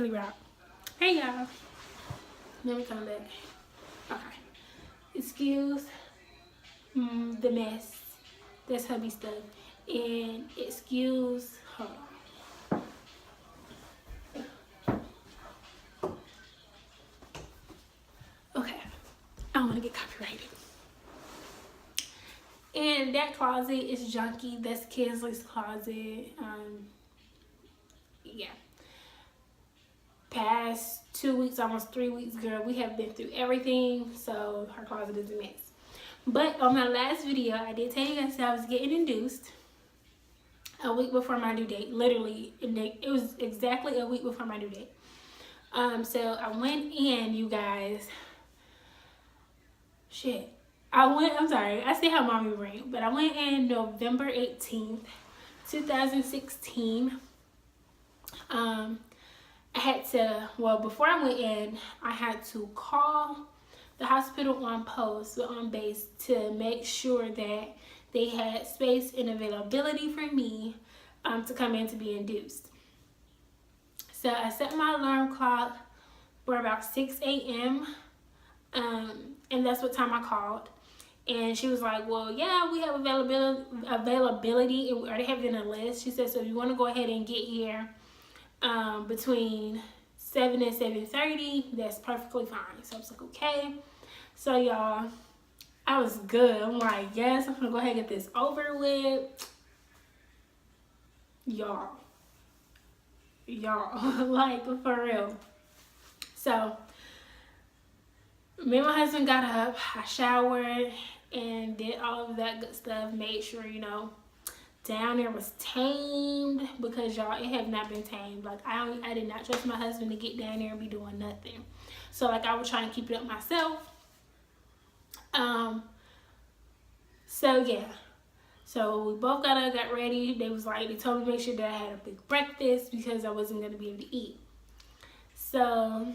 Millie Rock. Hey y'all. Let me come back. Okay. Excuse the mess. That's hubby stuff. And excuse, hold on. Okay. I don't want to get copyrighted. And that closet is junky. That's KINSLEY's closet. Yeah. Past 2 weeks, almost 3 weeks, girl, we have been through everything. So her closet is a mess. But on my last video, I did tell you guys that I was getting induced a week before my due date. Literally, it was exactly a week before my due date. So I went in, you guys. Shit. I'm sorry, I still have mommy brain, but I went in November 18th, 2016. I had to, well, before I went in, I had to call the hospital on post, on base, to make sure that they had space and availability for me to come in to be induced. So I set my alarm clock for about 6 a.m. And that's what time I called. And she was like, well, yeah, we have availability, and we already have it in a list. She said, so if you want to go ahead and get here between 7 and 7:30, that's perfectly fine. So I was like, okay. So y'all, I was good. I'm like, yes, I'm gonna go ahead and get this over with. Y'all, like, for real. So me and my husband got up, I showered and did all of that good stuff, made sure, you know, down there was tamed, because y'all, it have not been tamed. Like, I did not trust my husband to get down there and be doing nothing. So like, I was trying to keep it up myself. So yeah, so we both got up, got ready. They told me to make sure that I had a big breakfast because I wasn't going to be able to eat. So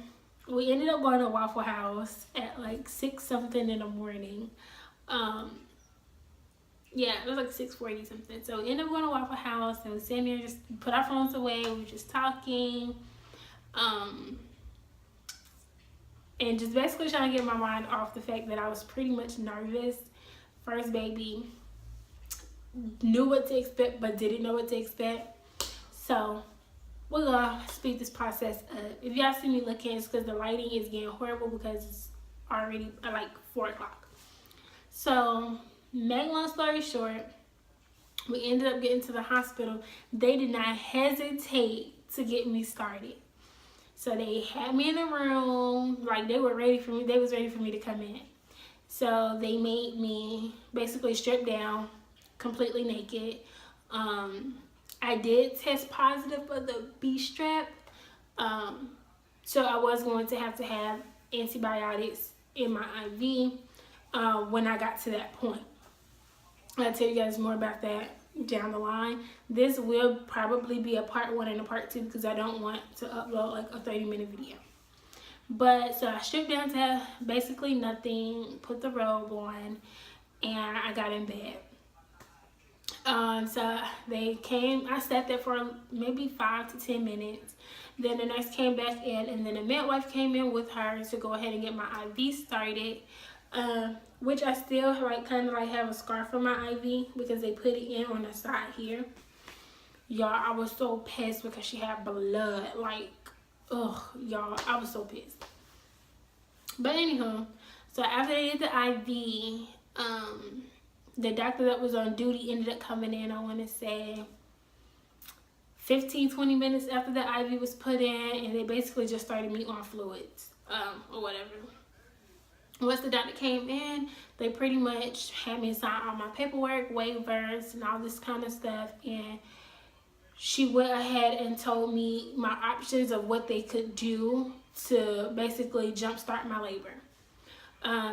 we ended up going to Waffle House at like 6 something in the morning. Yeah, it was like 6:40 something. So we ended up going to Waffle House, and we sitting there, just put our phones away. We were just talking, and just basically trying to get my mind off the fact that I was pretty much nervous. First baby, knew what to expect, but didn't know what to expect. So we're gonna speed this process up. If y'all see me looking, it's because the lighting is getting horrible because it's already like 4 o'clock. So make long story short, we ended up getting to the hospital. They did not hesitate to get me started. So they had me in the room, like they were ready for me. They was ready for me to come in. So they made me basically strip down, completely naked. I did test positive for the B strep. So I was going to have antibiotics in my IV when I got to that point. I'll tell you guys more about that down the line. This will probably be a part 1 and a part 2 because I don't want to upload like a 30-minute video. But so I stripped down to basically nothing, put the robe on, and I got in bed. So they came, I sat there for maybe 5 to 10 minutes. Then the nurse came back in, and then the midwife came in with her to go ahead and get my IV started. Which I still like kind of like have a scar for my IV because they put it in on the side here. Y'all, I was so pissed because she had blood. Like, ugh, y'all, I was so pissed. But anywho, so after they did the IV, the doctor that was on duty ended up coming in, I want to say 15-20 minutes after the IV was put in, and they basically just started me on fluids, or whatever. Once the doctor came in, they pretty much had me sign all my paperwork, waivers, and all this kind of stuff. And she went ahead and told me my options of what they could do to basically jumpstart my labor.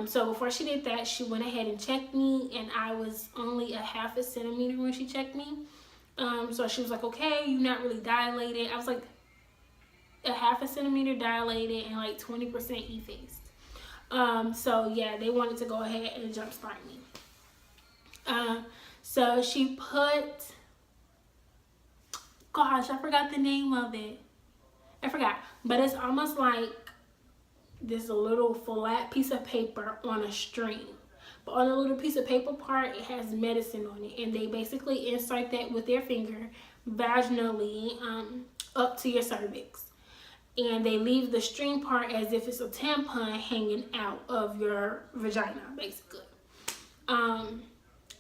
So before she did that, she went ahead and checked me, and I was only a half a centimeter when she checked me. So she was like, okay, you're not really dilated. I was like a half a centimeter dilated and like 20% effaced. So yeah, they wanted to go ahead and jumpstart me. So she put, gosh, I forgot the name of it. I forgot, but it's almost like this little flat piece of paper on a string. But on the little piece of paper part, it has medicine on it, and they basically insert that with their finger vaginally up to your cervix. And they leave the string part as if it's a tampon hanging out of your vagina, basically. And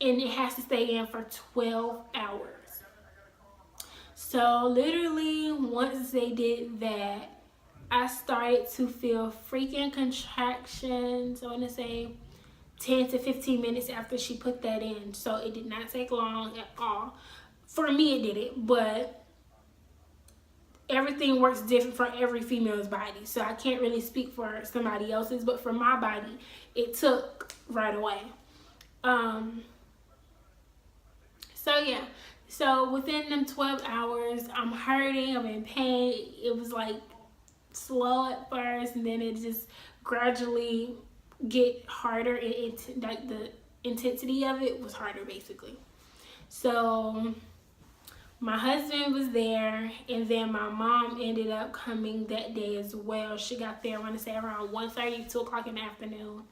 it has to stay in for 12 hours. So literally, once they did that, I started to feel freaking contractions. I want to say 10 to 15 minutes after she put that in. So it did not take long at all. For me, it did it, but everything works different for every female's body. So I can't really speak for somebody else's, but for my body, it took right away. So yeah. So within them 12 hours, I'm hurting, I'm in pain. It was like slow at first, and then it just gradually get harder, and like the intensity of it was harder, basically. So my husband was there, and then my mom ended up coming that day as well. She got there, I want to say around 1:30, 2 o'clock in the afternoon.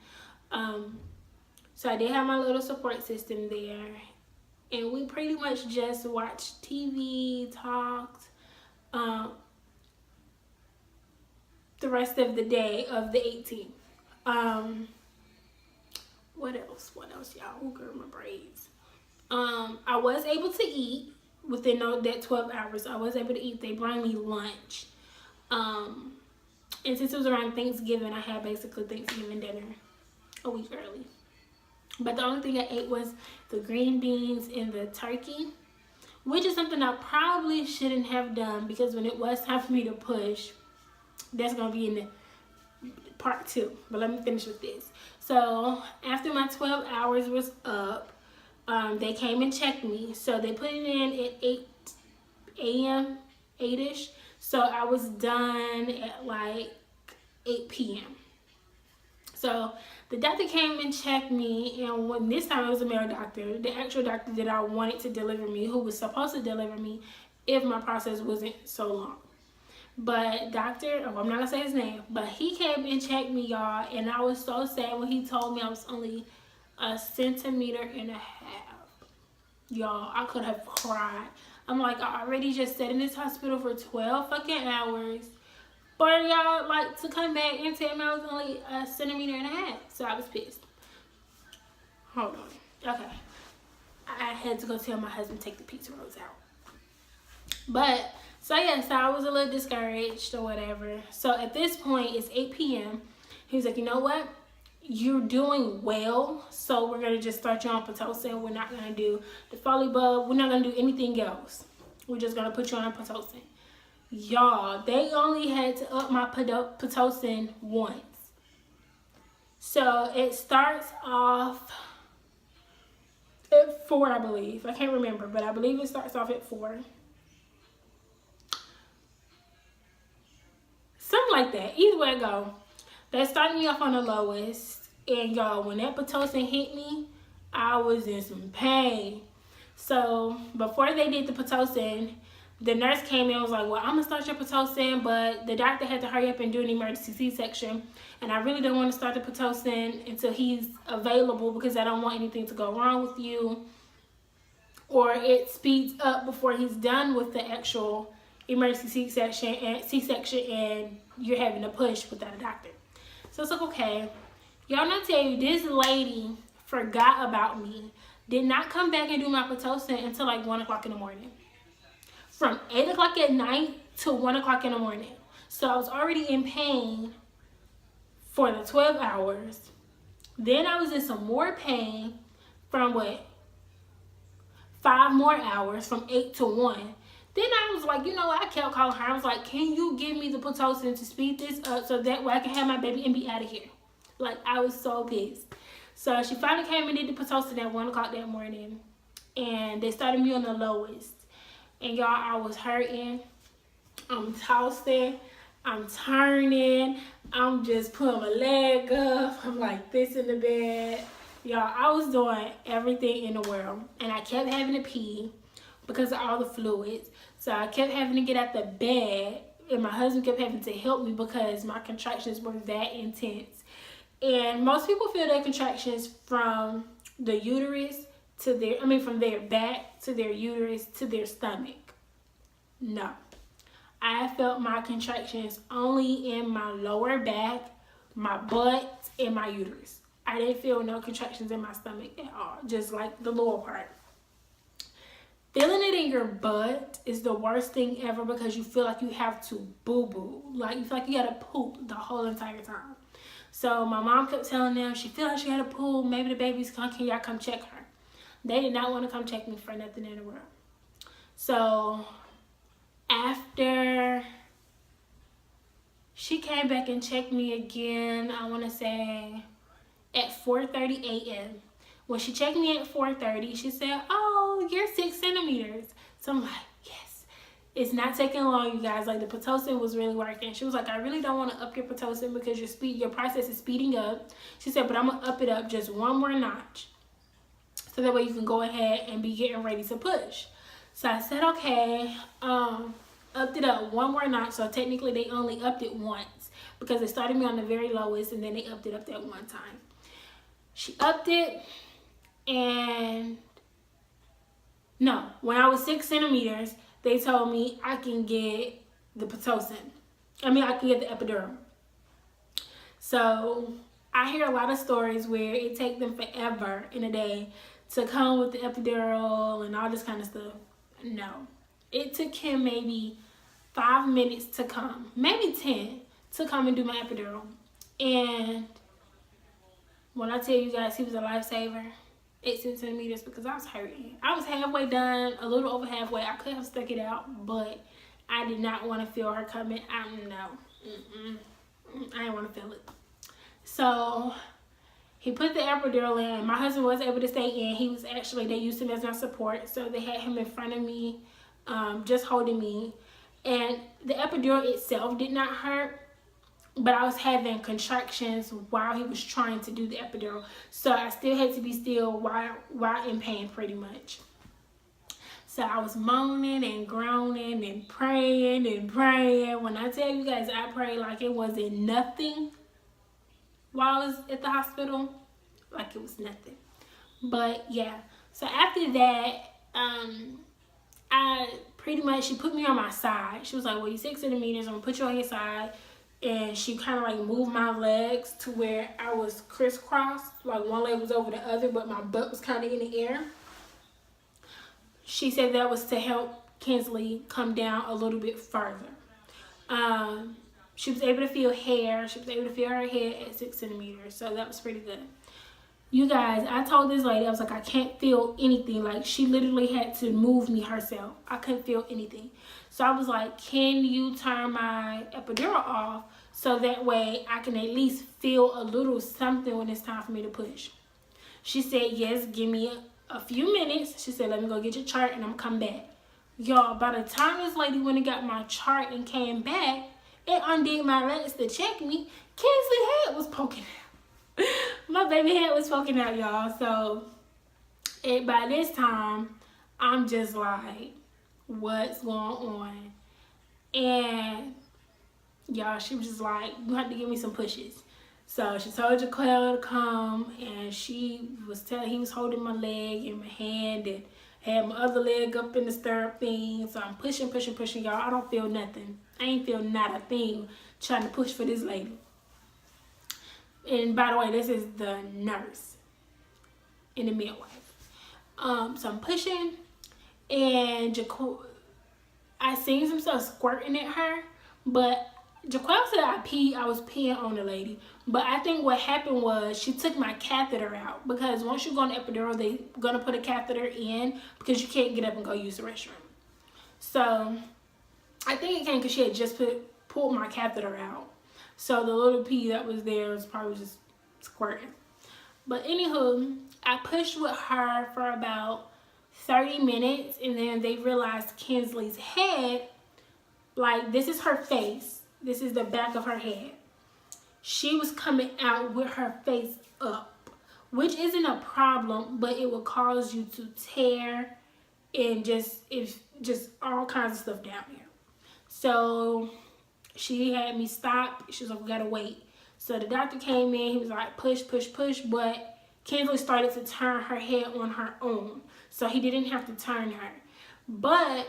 So I did have my little support system there, and we pretty much just watched TV, talked the rest of the day of the 18th. What else, y'all? Oh, girl, my braids. I was able to eat within that 12 hours. I was able to eat. They brought me lunch. And since it was around Thanksgiving, I had basically Thanksgiving dinner a week early. But the only thing I ate was the green beans and the turkey, which is something I probably shouldn't have done, because when it was time for me to push, that's going to be in the part 2. But let me finish with this. So after my 12 hours was up, they came and checked me. So they put it in at 8 a.m., 8-ish. So I was done at like 8 p.m. So the doctor came and checked me, and when this time it was a male doctor, the actual doctor that I wanted to deliver me, who was supposed to deliver me if my process wasn't so long. But doctor, I'm not gonna say his name, but he came and checked me, y'all, and I was so sad when he told me I was only 1.5 centimeters. Y'all, I could have cried. I'm like, I already just sat in this hospital for 12 fucking hours for y'all like to come back and tell me I was only 1.5 centimeters. So I was pissed. Hold on. Okay. I had to go tell my husband to take the pizza rolls out. But so yeah, so I was a little discouraged or whatever. So at this point, it's 8 p.m. He was like, you know what? You're doing well, so we're going to just start you on Pitocin. We're not going to do the Foley Bub. We're not going to do anything else. We're just going to put you on Pitocin. Y'all, they only had to up my Pitocin once. So it starts off at 4, I believe. I can't remember, but I believe it starts off at 4. Something like that. Either way it go. They started me off on the lowest. And y'all, when that Pitocin hit me, I was in some pain. So before they did the Pitocin, the nurse came in and was like, well, I'm going to start your Pitocin, but the doctor had to hurry up and do an emergency C-section. And I really don't want to start the Pitocin until he's available, because I don't want anything to go wrong with you. Or it speeds up before he's done with the actual emergency C-section and you're having to push without a doctor. So it's like, okay. Y'all not tell you, this lady forgot about me. Did not come back and do my Pitocin until like 1 o'clock in the morning. From 8 o'clock at night to 1 o'clock in the morning. So I was already in pain for the 12 hours. Then I was in some more pain from 5 more hours, from 8 to 1. Then I was like, you know what? I kept calling her. I was like, can you give me the Pitocin to speed this up so that way I can have my baby and be out of here? Like, I was so pissed. So she finally came and did the Pitocin at 1 o'clock that morning. And they started me on the lowest. And y'all, I was hurting. I'm tossing. I'm turning. I'm just putting my leg up. I'm like this in the bed. Y'all, I was doing everything in the world. And I kept having to pee because of all the fluids. So I kept having to get out the bed and my husband kept having to help me because my contractions were that intense. And most people feel their contractions from the uterus to their, from their back to their uterus to their stomach. No. I felt my contractions only in my lower back, my butt, and my uterus. I didn't feel no contractions in my stomach at all, just like the lower part. Feeling it in your butt is the worst thing ever because you feel like you have to boo-boo. Like, you feel like you gotta poop the whole entire time. So my mom kept telling them she feel like she had to poop. Maybe the baby's coming. Can y'all come check her? They did not want to come check me for nothing in the world. So after she came back and checked me again, I want to say at 4:30 a.m. When she checked me at 4:30, she said, "Oh, you're 6 centimeters." So I'm like, yes. It's not taking long, you guys. Like, the Pitocin was really working. She was like, "I really don't want to up your Pitocin because your process is speeding up." She said, "But I'm going to up it up just one more notch. So that way you can go ahead and be getting ready to push." So I said, okay. Upped it up one more notch. So technically they only upped it once because they started me on the very lowest and then they upped it up that one time. She upped it, and no, when I was 6 centimeters, they told me I can get the Pitocin. I can get the epidural. So I hear a lot of stories where it takes them forever in a day to come with the epidural and all this kind of stuff. No. It took him maybe 5 minutes to come, maybe 10, to come and do my epidural. And when I tell you guys he was a lifesaver, 8 centimeters, because I was hurting. I was halfway done, a little over halfway. I could have stuck it out, but I did not want to feel her coming. I didn't want to feel it. So he put the epidural in. My husband was able to stay in. He was actually, they used him as my support. So they had him in front of me, just holding me. And the epidural itself did not hurt, but I was having contractions while he was trying to do the epidural. So I still had to be still while in pain, pretty much. So I was moaning and groaning and praying and praying. When I tell you guys, I prayed like it wasn't nothing while I was at the hospital. Like it was nothing. But yeah, so after that, she put me on my side. She was like, "Well, you're 6 centimeters, I'm gonna put you on your side." And she kind of like moved my legs to where I was crisscrossed. Like one leg was over the other, but my butt was kind of in the air. She said that was to help KINSLEY come down a little bit further. She was able to feel hair. She was able to feel her head at 6 centimeters. So that was pretty good. You guys, I told this lady, I was like, I can't feel anything. Like, she literally had to move me herself. I couldn't feel anything. So I was like, can you turn my epidural off so that way I can at least feel a little something when it's time for me to push? She said, yes, give me a few minutes. She said, let me go get your chart and I'm come back. Y'all, by the time this lady went and got my chart and came back, it undid my legs to check me. KINSLEY's head was poking out. My baby head was poking out, y'all. So by this time, I'm just like, what's going on? And y'all, she was just like, you have to give me some pushes. So she told Jaquell to come, and he was holding my leg and my hand and had my other leg up in the stirrup thing. So I'm pushing, y'all. I don't feel nothing. I ain't feel not a thing trying to push for this lady. And by the way, this is the nurse and the midwife. So I'm pushing, and I seen some stuff squirting at her, but Jaquell said I was peeing on the lady. But I think what happened was she took my catheter out, because once you go on the epidural, they're going to put a catheter in because you can't get up and go use the restroom. So I think it came because she had just pulled my catheter out. So the little pee that was there was probably just squirting. But anywho, I pushed with her for about 30 minutes, and then they realized KINSLEY's head, like, this is her face. This is the back of her head. She was coming out with her face up, which isn't a problem, but it will cause you to tear and just all kinds of stuff down here. So she had me stop. She was like, we gotta wait. So the doctor came in. He was like, push, push, push. But Kinsley started to turn her head on her own. So he didn't have to turn her. But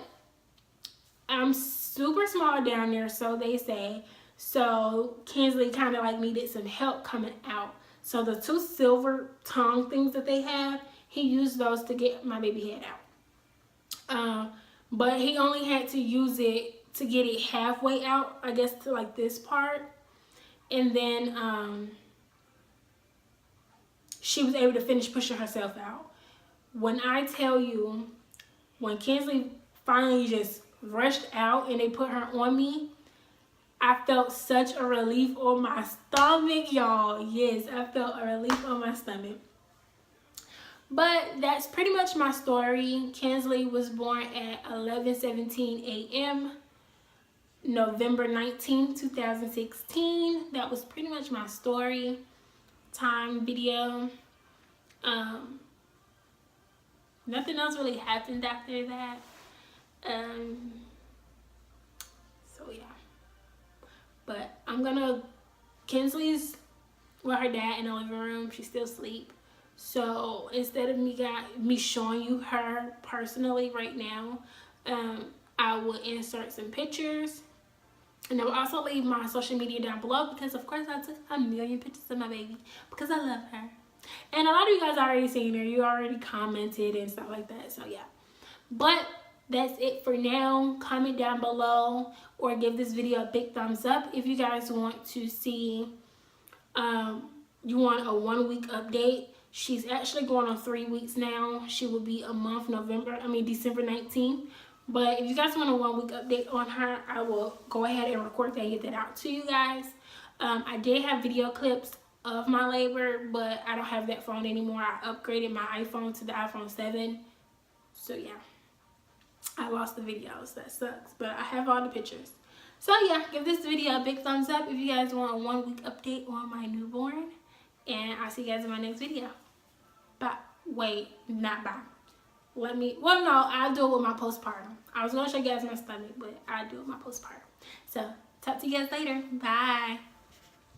I'm super small down there, so they say. So Kinsley kind of like needed some help coming out. So the 2 silver tongue things that they have, he used those to get my baby head out. But he only had to use it to get it halfway out, I guess, to like this part. And then she was able to finish pushing herself out. When I tell you, when Kinsley finally just rushed out and they put her on me, I felt such a relief on my stomach, y'all. Yes, I felt a relief on my stomach. But that's pretty much my story. Kinsley was born at 11:17 a.m. November 19, 2016. That was pretty much my story time video. Nothing else really happened after that. So yeah. But I'm gonna, Kinsley's with her dad in the living room. She's still asleep. So instead of me showing you her personally right now, I will insert some pictures. And I will also leave my social media down below because of course I took a million pictures of my baby because I love her. And a lot of you guys already seen her. You already commented and stuff like that. So yeah. But that's it for now. Comment down below or give this video a big thumbs up if you guys want to see, you want a 1 week update. She's actually going on 3 weeks now. She will be a month, December 19th. But if you guys want a 1 week update on her, I will go ahead and record that and get that out to you guys. I did have video clips of my labor, but I don't have that phone anymore. I upgraded my iPhone to the iPhone 7. So yeah, I lost the videos. That sucks, but I have all the pictures. So yeah, give this video a big thumbs up if you guys want a 1 week update on my newborn. And I'll see you guys in my next video. Bye. Wait, not bye. I'll do it with my postpartum. I was going to show you guys my stomach, but I'll do it with my postpartum. So talk to you guys later. Bye.